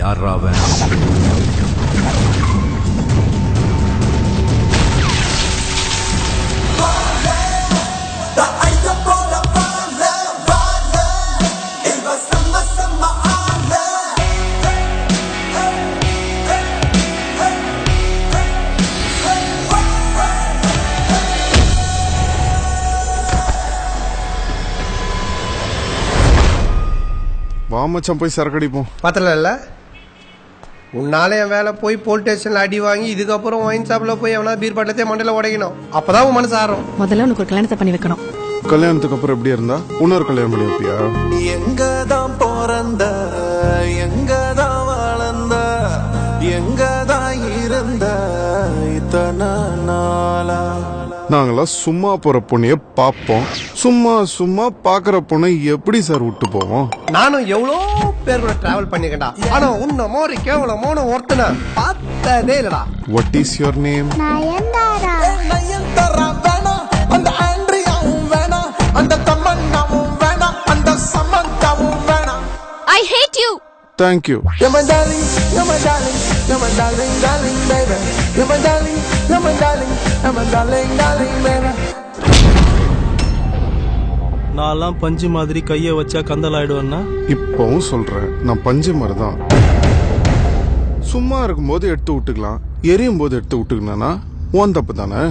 யாரா அவன்? வாமச்சான் போய் சரக்கடிப்போம். பத்தல உன்னால என் வேலை போய் போலீஸ் ஸ்டேஷன்ல அடி வாங்கி இதுக்கப்புறம் ஒயின் ஷாப்ல போய் எவனா பீர் பாட்டத்தை மண்டையில உடைக்கணும். அப்பதான் உன் மனசு ஆறும். முதல்ல உனக்கு ஒரு கல்யாணத்தை பண்ணி வைக்கணும். கல்யாணத்துக்கு அப்புறம் எப்படி இருந்தா இன்னொரு கல்யாணம் பண்ணி வைப்பியா? எங்கதான் பிறந்த எங்கதான் வளர்ந்த எங்கதான் இருந்த இத்தனை நாளா? நாங்களாம் சும்மா போற பொண்ணைய பாப்போம். சும்மா சும்மா பாக்குற பொண்ணை எப்படி சார் விட்டு போவோம்? நானும் எவ்வளோ பேர் கூட டிராவல் பண்ணிருக்கேன்டா. ஆனா உன்ன மாதிரி கேவலமான ஒருத்தனை பார்த்ததே இல்லடா. What is your name? Nayanthara வேணாம், அந்த ஆண்ட்ரியாவும் வேணாம், அந்த தமன்னாவும் வேணாம், அந்த சமந்தாவும் வேணாம். I hate you. Thank you. You're my darling, you're my darling, you're my darling, darling baby. You're my darling, you're my darling, you're my darling, darling baby. நான்லாம் பஞ்சு மாதிரி கைய வச்சா கந்தல் ஆயிடுவேன்னா? இப்பவும் சொல்றேன், நான் பஞ்சு மாதிரிதான். சும்மா இருக்கும்போது எடுத்து விட்டுக்கலாம், எரியும் போது எடுத்து விட்டுக்கணும்னா உன் தப்பு தானே?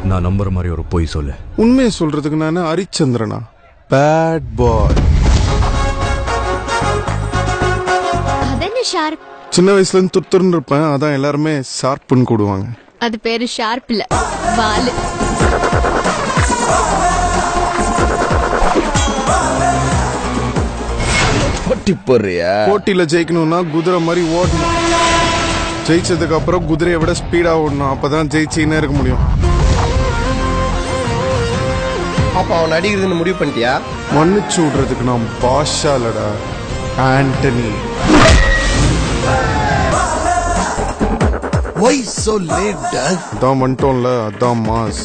நான் நம்புற மாதிரி ஒரு பொய் சொல்லு. உண்மையை சொல்றதுக்கு நானு ஹரிச்சந்திரனா? Bad boy. அதென்ன ஷார்ப்? சின்ன வயசுல இருந்து துருத்துன்னு இருப்பேன், அதான் எல்லாருமே ஷார்ப்னு கூடுவாங்க. அது பேரு ஷார்ப் இல்ல, வாலு. போட்டியில ஜெயிக்கணும்னா குதிரை மாதிரி ஓடணும். ஜெயிச்சதுக்கு அப்புறம் குதிரையை விட ஸ்பீடா ஓடணும், அப்பதான் ஜெயிச்சுன்னே இருக்க முடியும். அப்ப அவன் அடிக்கிறதுன்னு முடிவு பண்ணிட்டியா? மன்னிச்சு விடுறதுக்கு நான் பாஷா இல்லடா, Antony. Why so late, Dad? அதான் வந்துட்டோம்ல, அதான் மாஸ்.